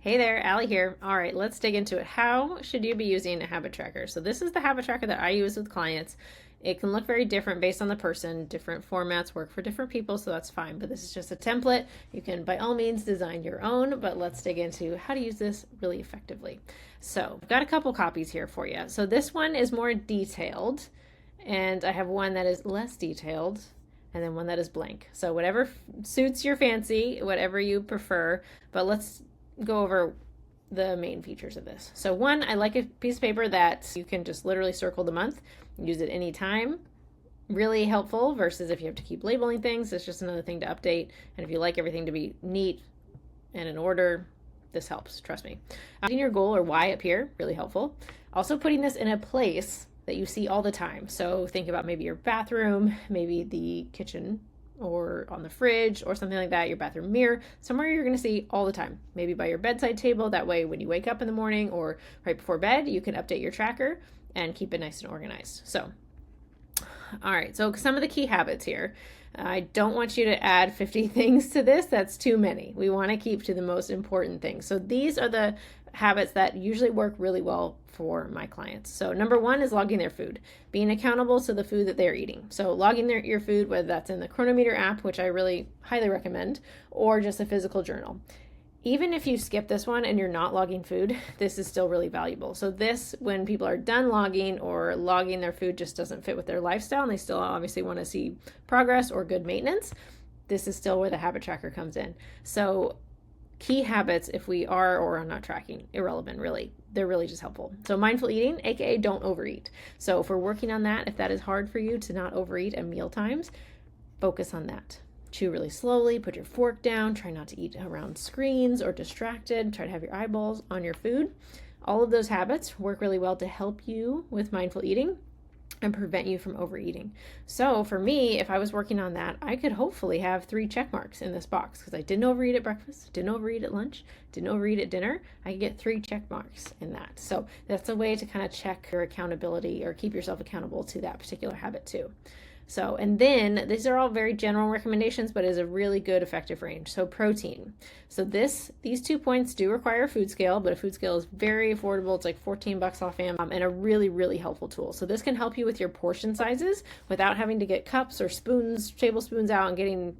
Hey there, Allie here. All right, let's dig into it. How should you be using a habit tracker? So this is the habit tracker that I use with clients. It can look very different based on the person. Different formats work for different people, so that's fine. But this is just a template. You can, by all means, design your own, but let's dig into how to use this really effectively. So I've got a couple copies here for you. So this one is more detailed, and I have one that is less detailed, and then one that is blank. So whatever suits your fancy, whatever you prefer, but let's go over the main features of this. So one, I like a piece of paper that you can just literally circle the month, use it anytime. Really helpful versus if you have to keep labeling things. It's just another thing to update. And if you like everything to be neat and in order, this helps, trust me. Putting your goal or why up here, really helpful. Also putting this in a place that you see all the time. So think about maybe your bathroom, maybe the kitchen, or on the fridge or something like that, your bathroom mirror, somewhere you're going to see all the time. Maybe by your bedside table. That way when you wake up in the morning or right before bed, you can update your tracker and keep it nice and organized. So, all right, so some of the key habits here. I don't want you to add 50 things to this. That's too many. We want to keep to the most important things. So these are the habits that usually work really well for my clients. So number one is logging their food, being accountable to the food that they're eating. So logging your food, whether that's in the Chronometer app, which I really highly recommend, or just a physical journal. Even if you skip this one and you're not logging food, this is still really valuable. So this, when people are done logging or logging their food just doesn't fit with their lifestyle and they still obviously want to see progress or good maintenance, this is still where the habit tracker comes in. So key habits, if we are or are not tracking, irrelevant, really. They're really just helpful. So mindful eating, aka don't overeat. So if we're working on that, if that is hard for you to not overeat at meal times, focus on that. Chew really slowly, put your fork down, try not to eat around screens or distracted, try to have your eyeballs on your food. All of those habits work really well to help you with mindful eating and prevent you from overeating. So for me, if I was working on that, I could hopefully have 3 check marks in this box because I didn't overeat at breakfast, didn't overeat at lunch, didn't overeat at dinner. I could get 3 check marks in that. So that's a way to kind of check your accountability or keep yourself accountable to that particular habit too. So, and then these are all very general recommendations, but is a really good effective range. So protein. So these 2 points do require a food scale, but a food scale is very affordable. It's like $14 off Amazon and a really, really helpful tool. So this can help you with your portion sizes without having to get cups or spoons, tablespoons out and getting,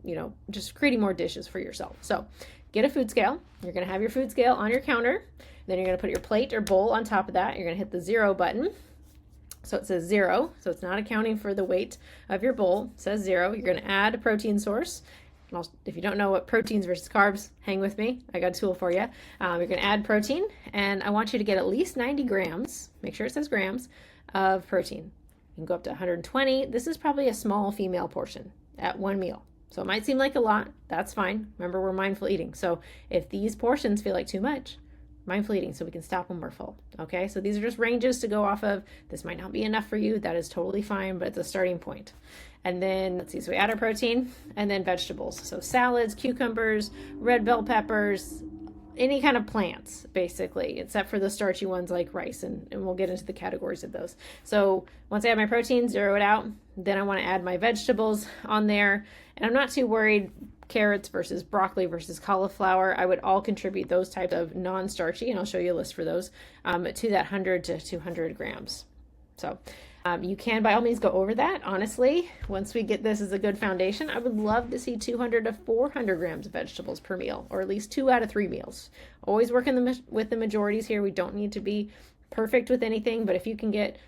just creating more dishes for yourself. So get a food scale. You're going to have your food scale on your counter. Then you're going to put your plate or bowl on top of that. You're going to hit the 0 button. So it says 0, so it's not accounting for the weight of your bowl. It says 0. You're going to add a protein source. If you don't know what proteins versus carbs, hang with me. I got a tool for you. You're going to add protein, and I want you to get at least 90 grams, make sure it says grams, of protein. You can go up to 120. This is probably a small female portion at one meal. So it might seem like a lot. That's fine. Remember, we're mindful eating. So if these portions feel like too much, mindful eating, so we can stop when we're full. Okay, so these are just ranges to go off of. This might not be enough for you. That is totally fine, but it's a starting point. And then let's see, so we add our protein and then vegetables. So salads, cucumbers, red bell peppers, any kind of plants, basically, except for the starchy ones like rice, and we'll get into the categories of those. So once I have my protein, zero it out, then I want to add my vegetables on there, and I'm not too worried. Carrots versus broccoli versus cauliflower, I would all contribute those types of non-starchy, and I'll show you a list for those, to that 100 to 200 grams. So you can by all means go over that. Honestly, once we get this as a good foundation, I would love to see 200 to 400 grams of vegetables per meal, or at least 2 out of 3 meals. Always working with the majorities here. We don't need to be perfect with anything, but if you can get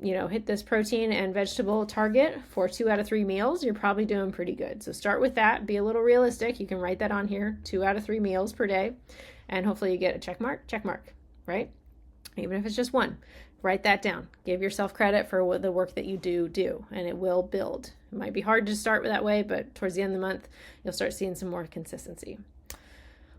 hit this protein and vegetable target for 2 out of 3 meals, you're probably doing pretty good. So start with that. Be a little realistic. You can write that on here, 2 out of 3 meals per day. And hopefully you get a check mark, right? Even if it's just 1, write that down. Give yourself credit for the work that you do, and it will build. It might be hard to start that way, but towards the end of the month, you'll start seeing some more consistency.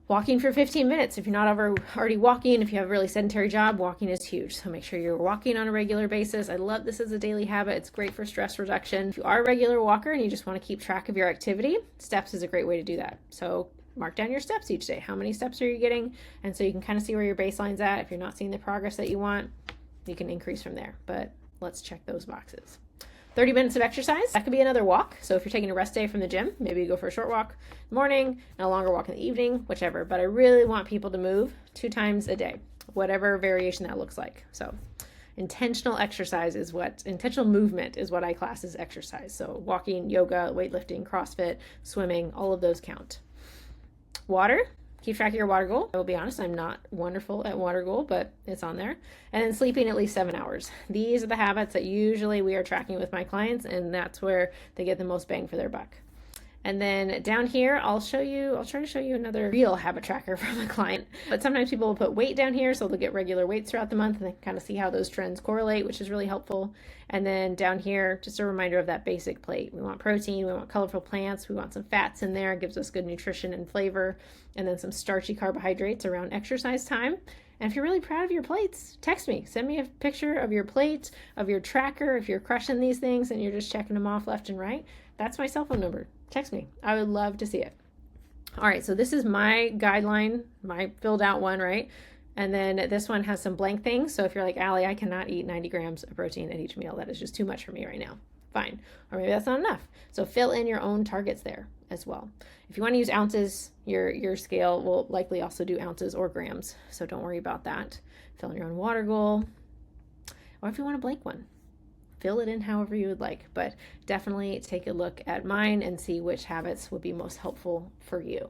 Walking for 15 minutes. If you're not already walking, if you have a really sedentary job, walking is huge. So make sure you're walking on a regular basis. I love this as a daily habit. It's great for stress reduction. If you are a regular walker and you just want to keep track of your activity, steps is a great way to do that. So mark down your steps each day. How many steps are you getting? And so you can kind of see where your baseline's at. If you're not seeing the progress that you want, you can increase from there. But let's check those boxes. 30 minutes of exercise. That could be another walk. So if you're taking a rest day from the gym, maybe you go for a short walk in the morning and a longer walk in the evening, whichever. But I really want people to move 2 times a day, whatever variation that looks like. So intentional movement is what I class as exercise. So walking, yoga, weightlifting, CrossFit, swimming, all of those count. Water. Keep track of your water goal. I will be honest, I'm not wonderful at water goal, but it's on there. And then sleeping at least 7 hours. These are the habits that usually we are tracking with my clients, and that's where they get the most bang for their buck. And then down here, I'll try to show you another real habit tracker from a client. But sometimes people will put weight down here, so they'll get regular weights throughout the month and they kind of see how those trends correlate, which is really helpful. And then down here, just a reminder of that basic plate. We want protein, we want colorful plants, we want some fats in there, it gives us good nutrition and flavor, and then some starchy carbohydrates around exercise time. And if you're really proud of your plates, text me. Send me a picture of your plate, of your tracker. If you're crushing these things and you're just checking them off left and right, that's my cell phone number. Text me. I would love to see it. All right, so this is my guideline, my filled out one, right? And then this one has some blank things. So if you're like, Allie, I cannot eat 90 grams of protein at each meal. That is just too much for me right now. Fine. Or maybe that's not enough. So fill in your own targets there as well. If you want to use ounces, your scale will likely also do ounces or grams. So don't worry about that. Fill in your own water goal. Or if you want a blank one, fill it in however you would like, but definitely take a look at mine and see which habits would be most helpful for you.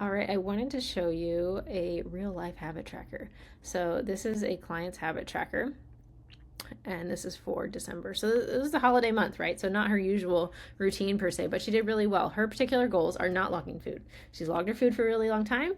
All right, I wanted to show you a real life habit tracker. So this is a client's habit tracker, and this is for December. So this is the holiday month, right? So not her usual routine per se, but she did really well. Her particular goals are not logging food. She's logged her food for a really long time,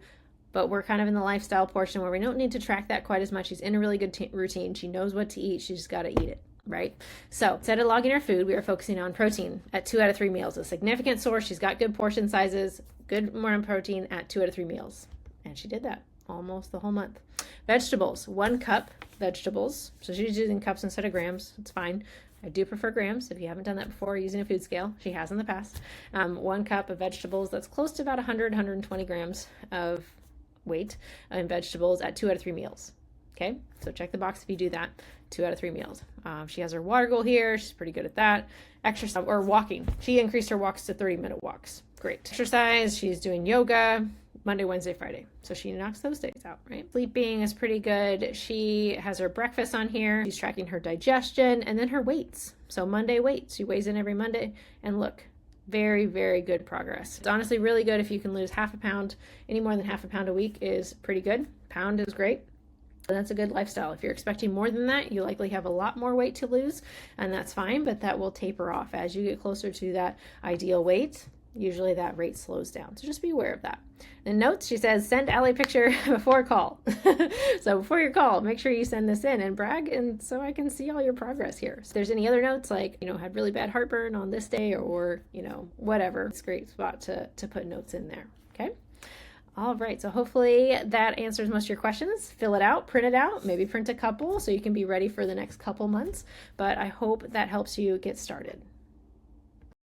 but we're kind of in the lifestyle portion where we don't need to track that quite as much. She's in a really good routine. She knows what to eat. She's just got to eat it. Right? So instead of logging her food, we are focusing on protein at 2 out of 3 meals. A significant source. She's got good portion sizes, good amount of protein at 2 out of 3 meals. And she did that almost the whole month. Vegetables, 1 cup vegetables. So she's using cups instead of grams. It's fine. I do prefer grams. If you haven't done that before using a food scale, she has in the past. 1 cup of vegetables. That's close to about 120 grams of weight in vegetables at 2 out of 3 meals. Okay, so check the box if you do that. 2 out of 3 meals. She has her water goal here. She's pretty good at that. Exercise or walking. She increased her walks to 30-minute walks. Great. Exercise. She's doing yoga Monday, Wednesday, Friday. So she knocks those days out, right? Sleeping is pretty good. She has her breakfast on here. She's tracking her digestion and then her weights. So Monday weights. She weighs in every Monday. And look, very, very good progress. It's honestly really good if you can lose half a pound. Any more than half a pound a week is pretty good. Pound is great. That's a good lifestyle. If you're expecting more than that, you likely have a lot more weight to lose, and that's fine, but that will taper off as you get closer to that ideal weight. Usually that rate slows down. So just be aware of that. In notes, she says, send Allie a picture before call. So before your call, make sure you send this in and brag, and so I can see all your progress here. So if there's any other notes, like, had really bad heartburn on this day or whatever, it's a great spot to put notes in there. Okay. All right, so hopefully that answers most of your questions. Fill it out, print it out, maybe print a couple so you can be ready for the next couple months. But I hope that helps you get started.